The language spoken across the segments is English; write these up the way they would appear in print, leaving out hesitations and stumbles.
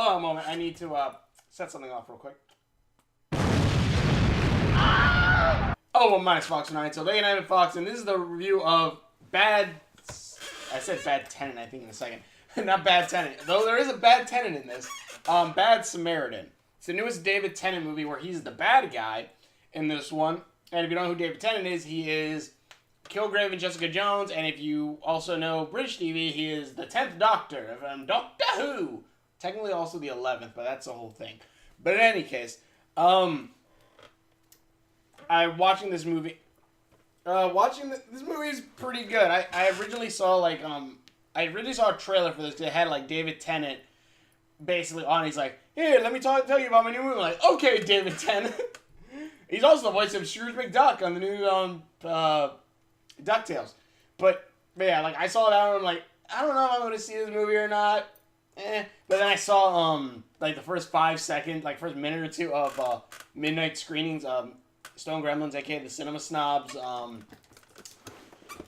Oh, a moment. I need to set something off real quick. Oh, well, minus Fox 9. So, Day 9 at Fox, and this is the review of Bad... I said Bad Tennant, I think, in a second. Not Bad Tennant. Though there is a Bad Tennant in this. Bad Samaritan. It's the newest David Tennant movie where he's the bad guy in this one. And if you don't know who David Tennant is, he is Kilgrave and Jessica Jones. And if you also know British TV, he is the 10th Doctor from Doctor Who. Technically also the 11th, but that's the whole thing. But in any case, I'm watching this movie. This movie is pretty good. I originally saw I originally saw a trailer for this because it had like David Tennant basically on. He's like, here, let me tell you about my new movie. I'm like, okay, David Tennant. He's also the voice of Scrooge McDuck on the new DuckTales. But yeah, like I saw that and I'm like, I don't know if I'm going to see this movie or not. But then I saw like the first 5 seconds, like first minute or two of midnight screenings. Stone Gremlins, aka the Cinema Snobs,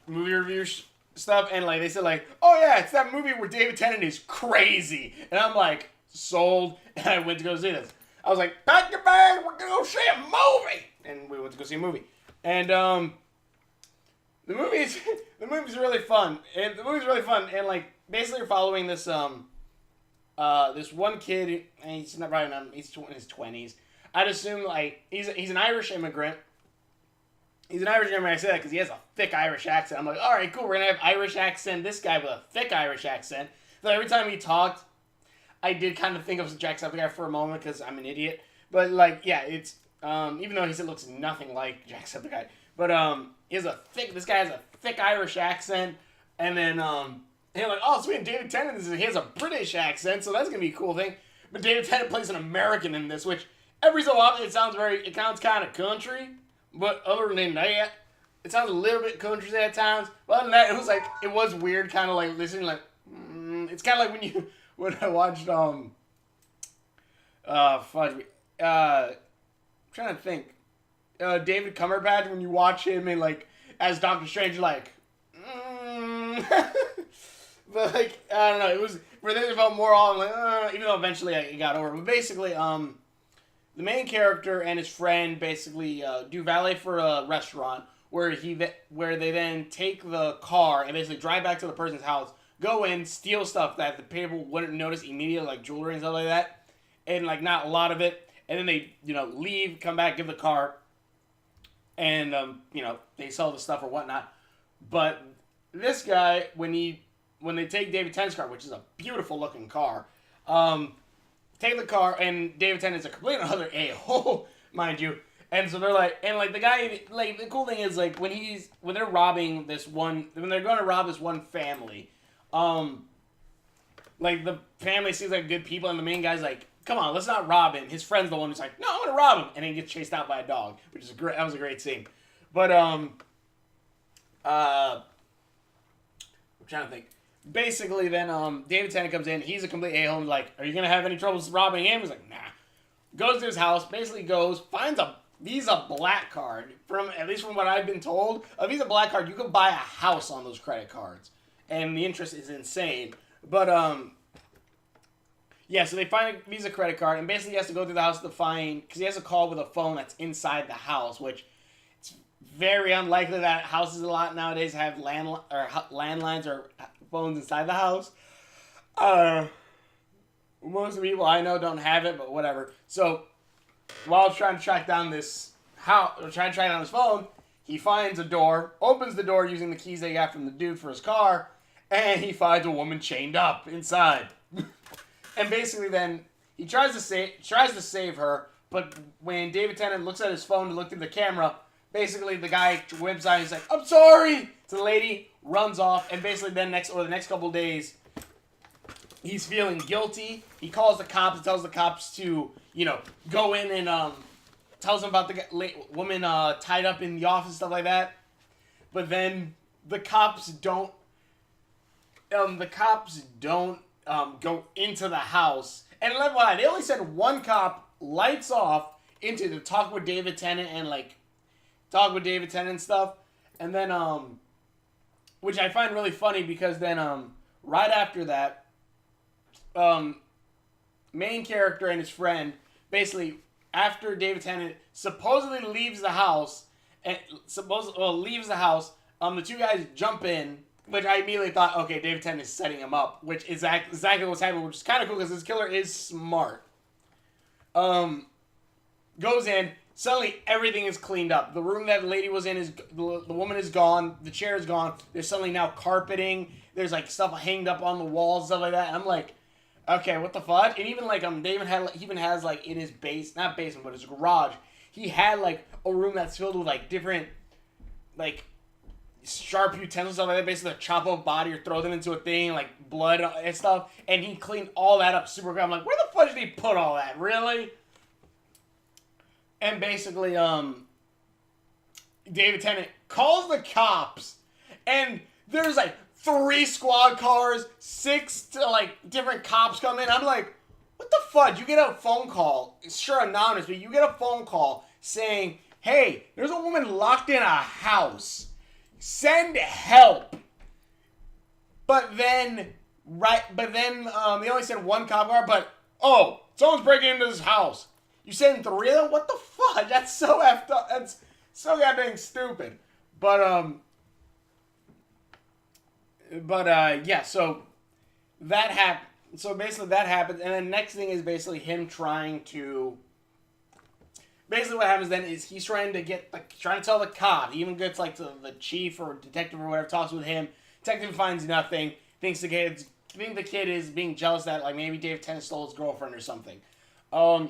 movie review stuff, and like they said, like, oh yeah, it's that movie where David Tennant is crazy, and I'm like, sold, and I went to go see this. I was like, pack your bag, we're gonna go see a movie, and we went to go see a movie, and the movie's really fun, and like basically you're following this this one kid, and he's not right now, he's in his 20s. I'd assume, like, he's an Irish immigrant. He's an Irish immigrant, I say that because he has a thick Irish accent. I'm like, all right, cool, we're going to have Irish accent, this guy with a thick Irish accent. So every time he talked, I did kind of think of Jacksepticeye for a moment because I'm an idiot. But, like, yeah, it's, even though he said looks nothing like Jacksepticeye. But, this guy has a thick Irish accent. And then, you're like, oh, sweet, David Tennant, he has a British accent, so that's going to be a cool thing. But David Tennant plays an American in this, which... every so often, it sounds kind of country, but other than that, it sounds a little bit country at times. But other than that, it was weird, kind of like listening, like, it's kind of like when I watched, I'm trying to think, David Cumberbatch, when you watch him and, like, as Doctor Strange, you're like, but, like, I don't know, it was, for this, it felt more all, like, even though eventually I got over it, but basically, the main character and his friend basically do valet for a restaurant where they then take the car and basically drive back to the person's house, go in, steal stuff that the people wouldn't notice immediately, like jewelry and stuff like that, and like not a lot of it, and then they leave, come back, give the car, and they sell the stuff or whatnot. But this guy, when they take David Tennant's car, which is a beautiful looking car, take the car, and David Tennant's a complete other a-hole, mind you. And so they're like, and like the guy, like the cool thing is like when they're going to rob this one family, like the family seems like good people, and the main guy's like, come on, let's not rob him. His friend's the one who's like, no, I'm gonna rob him, and then he gets chased out by a dog, which is that was a great scene. But I'm trying to think. Basically, then David Tennant comes in. He's a complete a-hole. He's like, are you going to have any trouble robbing him? He's like, nah. Goes to his house, basically finds a Visa Black card. At least from what I've been told, a Visa Black card, you can buy a house on those credit cards. And the interest is insane. But, yeah, so they find a Visa credit card, and basically he has to go through the house to find, because he has a call with a phone that's inside the house, which it's very unlikely that houses a lot nowadays have landlines or phones inside the house. Most of the people I know don't have it, but whatever. So, while trying to track down this phone, he finds a door, opens the door using the keys they got from the dude for his car, and he finds a woman chained up inside. And basically then, he tries to save her, but when David Tennant looks at his phone to look through the camera, basically the guy whips out, he's like, I'm sorry, to the lady, runs off, and basically then the next couple of days, he's feeling guilty. He calls the cops and tells the cops to, go in and tells them about the woman tied up in the office and stuff like that. But then the cops don't go into the house. And they only send one cop lights off to talk with David Tennant and stuff. And then, which I find really funny because then, right after that, main character and his friend basically after David Tennant supposedly leaves the house the two guys jump in, which I immediately thought, okay, David Tennant is setting him up, which is exactly what's happening, which is kind of cool because this killer is smart. Goes in, suddenly everything is cleaned up. The room that the lady was in is the woman is gone, the chair is gone. There's suddenly now carpeting. There's like stuff hanged up on the walls, stuff like that. And I'm like, okay, what the fuck? And even like David has like in his not basement, but his garage, he had like a room that's filled with like different like sharp utensils, stuff like that, basically chop up a body or throw them into a thing, like blood and stuff. And he cleaned all that up super good. I'm like, where the fuck did he put all that? Really? And basically, David Tennant calls the cops, and there's like 3 squad cars, 6 different cops come in. I'm like, what the fuck? You get a phone call, sure anonymous, but you get a phone call saying, hey, there's a woman locked in a house. Send help. But then they only sent 1 cop car, but, oh, someone's breaking into this house. You send 3 of them? What the fuck? That's so effed up. That's so goddamn stupid. But yeah, so that happened. So basically that happens, and then next thing is basically him trying to... Basically what happens then is he's trying to tell the cop. He even gets like to the chief or detective or whatever, talks with him. Detective finds nothing. Thinks the kid is being jealous that like maybe David Tennant stole his girlfriend or something. And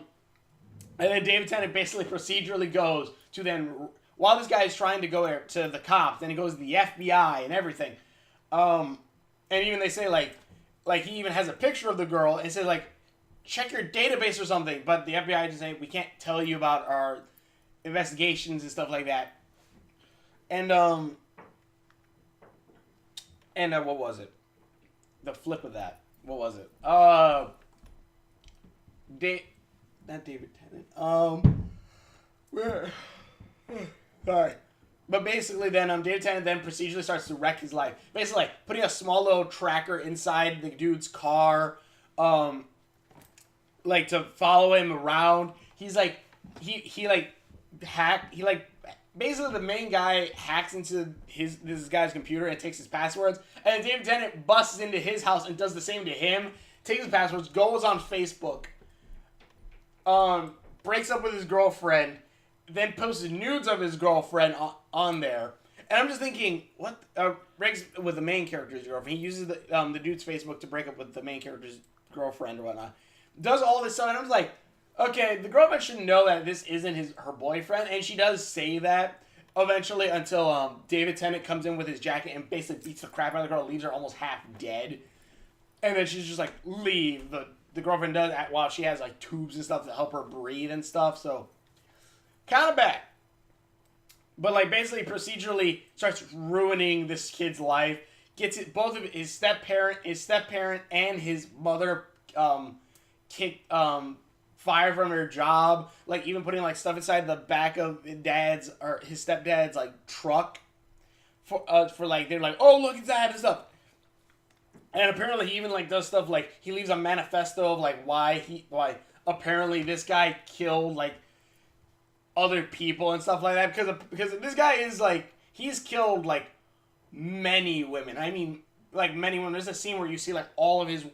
then David Tennant basically procedurally goes to then, while this guy is trying to go there to the cops, then he goes to the FBI and everything. And even they say like he even has a picture of the girl and says like, check your database or something. But the FBI just say, we can't tell you about our investigations and stuff like that. And what was it? The flip of that. What was it? Not David Tennant. Sorry. But basically then, David Tennant then procedurally starts to wreck his life. Basically, like, putting a small little tracker inside the dude's car, like, to follow him around. He's like, basically the main guy hacks into this guy's computer and takes his passwords. And David Tennant busts into his house and does the same to him. Takes his passwords, goes on Facebook, breaks up with his girlfriend, then posts nudes of his girlfriend on there. And I'm just thinking, what? Breaks with the main character's girlfriend. He uses the dude's Facebook to break up with the main character's girlfriend or whatnot. Does all this stuff, and I was like, okay, the girlfriend should know that this isn't her boyfriend, and she does say that eventually until David Tennant comes in with his jacket and basically beats the crap out of the girl, leaves her almost half dead. And then she's just like, leave. The girlfriend does that while she has like tubes and stuff to help her breathe and stuff, so kind of bad. But like basically procedurally starts ruining this kid's life. Gets it, both of his step parent and his mother fired from her job. Like even putting like stuff inside the back of his stepdad's like truck for like they're like, oh look inside and stuff. And apparently he even like does stuff like he leaves a manifesto of like why apparently this guy killed like other people and stuff like that because this guy is like he's killed like many women. I mean like many women. There's a scene where you see like all of his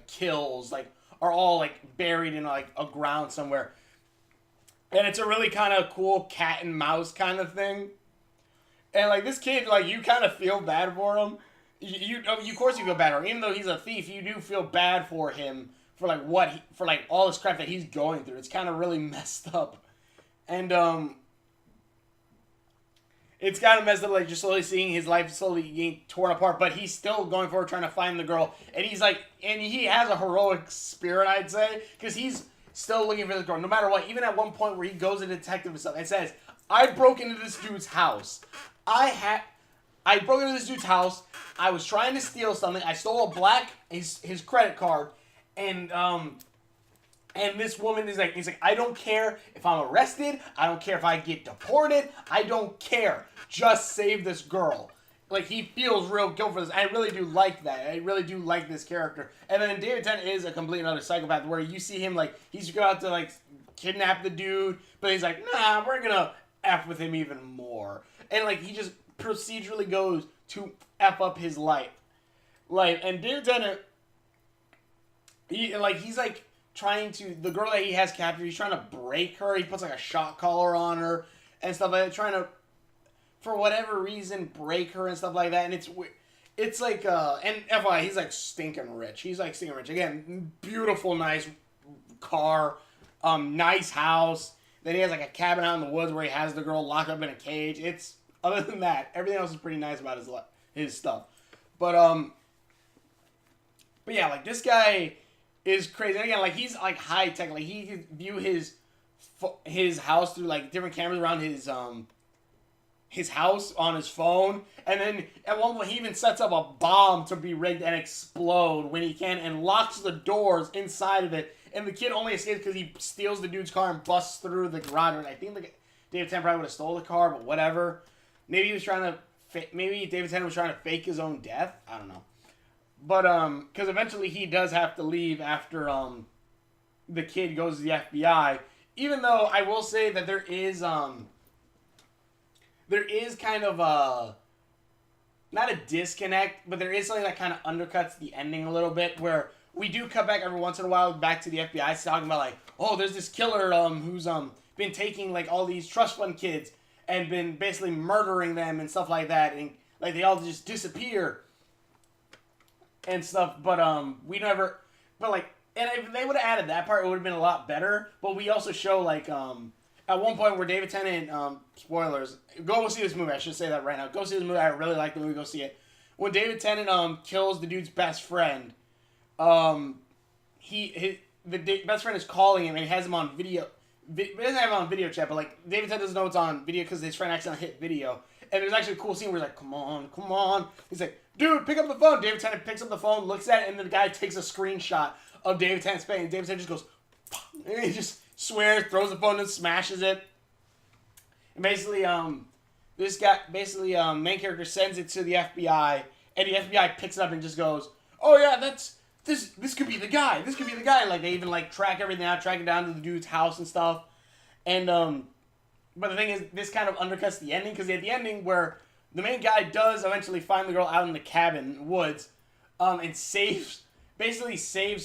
kills like are all like buried in like a ground somewhere. And it's a really kind of cool cat and mouse kind of thing. And like this kid, like you kind of feel bad for him. Of course you feel bad for him. Even though he's a thief, you do feel bad for him for like for like all this crap that he's going through. It's kind of really messed up. And it's kind of messed up, like just slowly seeing his life slowly getting torn apart. But he's still going forward trying to find the girl. And he's like, and he has a heroic spirit, I'd say, because he's still looking for this girl, no matter what. Even at one point where he goes to detective and stuff and says, I broke into this dude's house. I broke into this dude's house. I was trying to steal something. I stole his credit card, and this woman is like, he's like, I don't care if I'm arrested. I don't care if I get deported. I don't care. Just save this girl. like he feels real guilt for this. I really do like that. I really do like this character. And then David Tennant is a complete another psychopath where you see him like he's about to like kidnap the dude, but he's like, nah, we're gonna F with him even more. And like he just procedurally goes to F up his life. Like, and David Tennant, he's like trying to, the girl that he has captured, he's trying to break her. He puts like a shock collar on her and stuff like that, trying to, for whatever reason, break her and stuff like that. And it's like, and FYI, he's like stinking rich. He's like stinking rich. Again, beautiful, nice car, nice house. Then he has like a cabin out in the woods where he has the girl locked up in a cage. It's, other than that, everything else is pretty nice about his stuff. But yeah, like this guy is crazy. And again, like he's like high tech. Like he can view his house through like different cameras around his house on his phone. And then at one point he even sets up a bomb to be rigged and explode when he can, and locks the doors inside of it. And the kid only escapes because he steals the dude's car and busts through the garage. And I think David Tennant probably would have stole the car, but whatever. Maybe he was trying to. Maybe David Tennant was trying to fake his own death. I don't know. But because eventually he does have to leave after the kid goes to the FBI. Even though I will say that there is kind of a, not a disconnect, but there is something that kind of undercuts the ending a little bit, where we do cut back every once in a while back to the FBI talking about like, oh, there's this killer who's been taking like all these trust fund kids and been basically murdering them and stuff like that, and like they all just disappear and stuff. But we never, but like, and if they would have added that part, it would have been a lot better. But we also show like at one point where David Tennant, spoilers, go see this movie. I should say that right now. Go see this movie. I really like the movie. Go see it. When David Tennant kills the dude's best friend, the best friend is calling him and he has him on video. He doesn't have him on video chat, but like David Tennant doesn't know it's on video because his friend accidentally hit video. And there's actually a cool scene where he's like, come on. He's like, dude, pick up the phone. David Tennant picks up the phone, looks at it, and then the guy takes a screenshot of David Tennant's face. And David Tennant just goes, and he just swears, throws the phone and smashes it. And basically, this guy, main character sends it to the FBI, and the FBI picks it up and just goes, oh yeah, this could be the guy. This could be the guy. And like they even like track everything out, track it down to the dude's house and stuff. And but the thing is, this kind of undercuts the ending, because at the ending where the main guy does eventually find the girl out in the cabin in the woods, and saves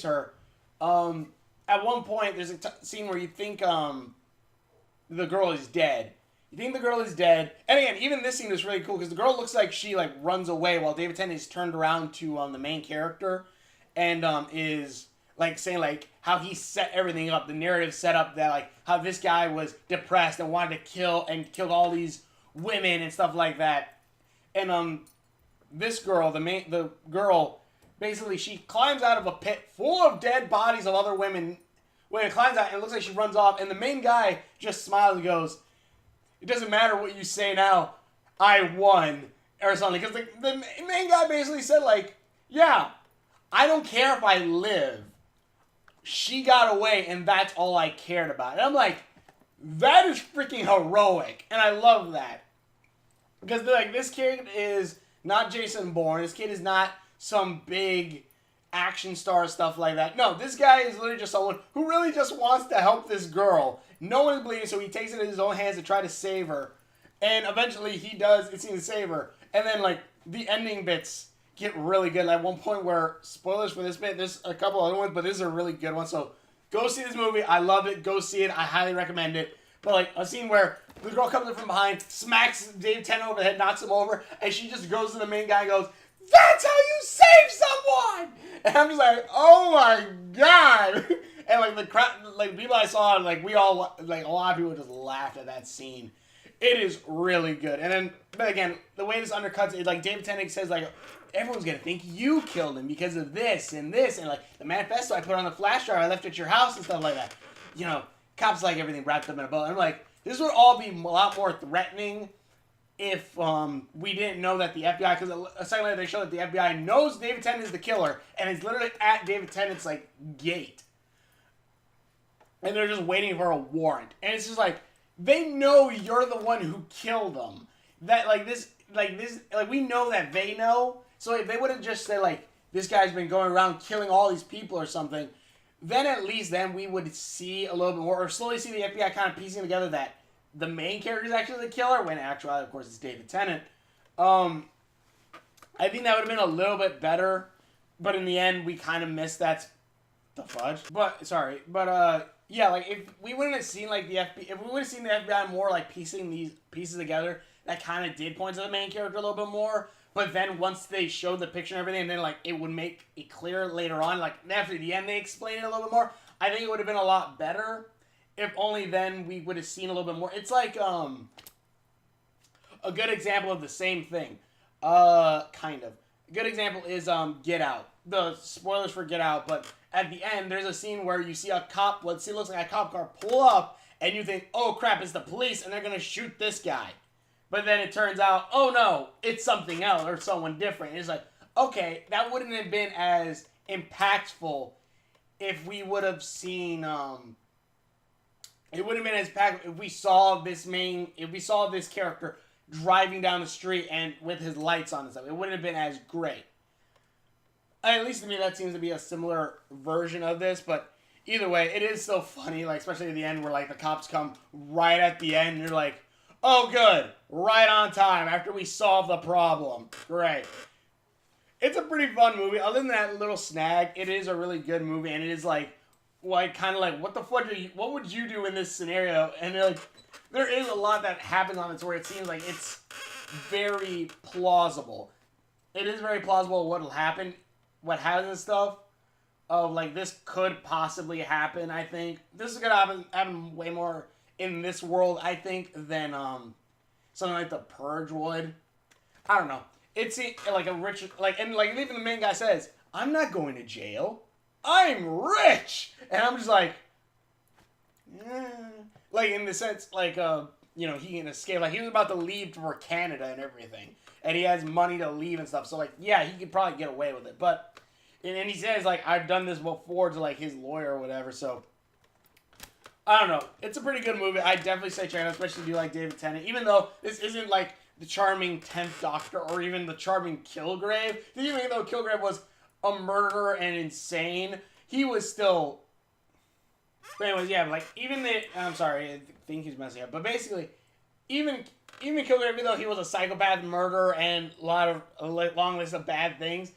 her. At one point, there's a scene where you think the girl is dead. You think the girl is dead, and again, even this scene is really cool because the girl looks like she like runs away while David Tennant is turned around to the main character, and is like saying like how he set everything up, the narrative set up that like how this guy was depressed and wanted to kill and killed all these women and stuff like that. And this girl, the girl, basically she climbs out of a pit full of dead bodies of other women. When it climbs out, and it looks like she runs off, and the main guy just smiles and goes, "It doesn't matter what you say now, I won," or something. Because the main guy basically said like, "Yeah, I don't care if I live. She got away, and that's all I cared about." And I'm like, that is freaking heroic, and I love that. Because like this kid is not Jason Bourne. This kid is not some big action star stuff like that. No, this guy is literally just someone who really just wants to help this girl. No one is believing, so he takes it in his own hands to try to save her. And eventually he does, it seems to save her. And then like the ending bits get really good. Like one point where, spoilers for this bit, there's a couple other ones, but this is a really good one. So go see this movie. I love it. Go see it. I highly recommend it. But like a scene where the girl comes in from behind, smacks Dave Tennant over the head, knocks him over, and she just goes to the main guy and goes, "That's how you save someone!" And I'm just like, oh my god! And like the crowd, like people I saw, like we all, like a lot of people just laughed at that scene. It is really good. And then, but again, the way this undercuts it, like David Tennant says, like everyone's gonna think you killed him because of this, and like the manifesto I put on the flash drive I left at your house and stuff like that. You know, cops like everything wrapped up in a bow. And I'm like, this would all be a lot more threatening if we didn't know that the FBI, because a second later they show that the FBI knows David Tennant is the killer and is literally at David Tennant's like gate, and they're just waiting for a warrant. And it's just like, they know you're the one who killed them. that we know that they know. So if they would have just said like this guy's been going around killing all these people or something, then at least then we would see a little bit more, or slowly see the FBI kind of piecing together that the main character is actually the killer, when actually, of course, it's David Tennant. I think that would have been a little bit better, but in the end, we kind of missed that. The fudge. Yeah, like if we wouldn't have seen like if we would have seen the FBI more like piecing these pieces together, that kind of did point to the main character a little bit more. But then once they showed the picture and everything, and then like it would make it clear later on, like after the end they explain it a little bit more. I think it would have been a lot better if only then we would have seen a little bit more. It's like a good example of the same thing. Kind of. A good example is Get Out. The spoilers for Get Out, but at the end there's a scene where you see a cop, looks like a cop car pull up, and you think, oh crap, it's the police, and they're gonna shoot this guy. But then it turns out, oh no, it's something else or someone different. And it's like, okay, that wouldn't have been as impactful if we would have seen, it wouldn't have been as impactful if we saw this character driving down the street and with his lights on and stuff. It wouldn't have been as great. At least to me, that seems to be a similar version of this, but either way, it is so funny, like, especially at the end where, like, the cops come right at the end, and you're like, oh, good, right on time, after we solve the problem. Great. It's a pretty fun movie. Other than that little snag, it is a really good movie, and it is, like kind of like, what the fuck what would you do in this scenario? And, like, there is a lot that happens on this where it seems like it's very plausible. It is very plausible what will happen. What happens and stuff, of like this could possibly happen. I think this is gonna happen way more in this world, I think, than something like the Purge would. I don't know. It's like a rich and even the main guy says, "I'm not going to jail. I'm rich," and I'm just like, like in the sense he can escape. Like he was about to leave for Canada and everything, and he has money to leave and stuff. So like, yeah, he could probably get away with it. But and he says like, I've done this before to like his lawyer or whatever. So I don't know. It's a pretty good movie. I definitely say check it out, especially if you like David Tennant. Even though this isn't like the charming 10th Doctor or even the charming Kilgrave. Even though Kilgrave was a murderer and insane, he was still. But anyways, yeah, like even I'm sorry, I think he's messing up. But basically, even Kilgrave, even though he was a psychopath murderer and a long list of bad things,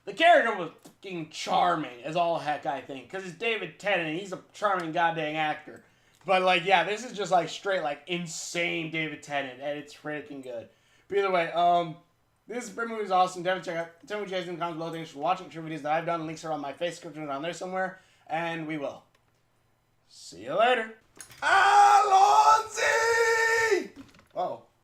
the character was fucking charming as all heck, I think. Because it's David Tennant, and he's a charming goddamn actor. But, like, yeah, this is just, like, straight, like, insane David Tennant, and it's freaking good. But either way, this movie is awesome. Definitely check out. Tell me what you guys in the comments below. Thanks for watching. True videos that I've done. Links are on my face description down there somewhere. And we will see you later.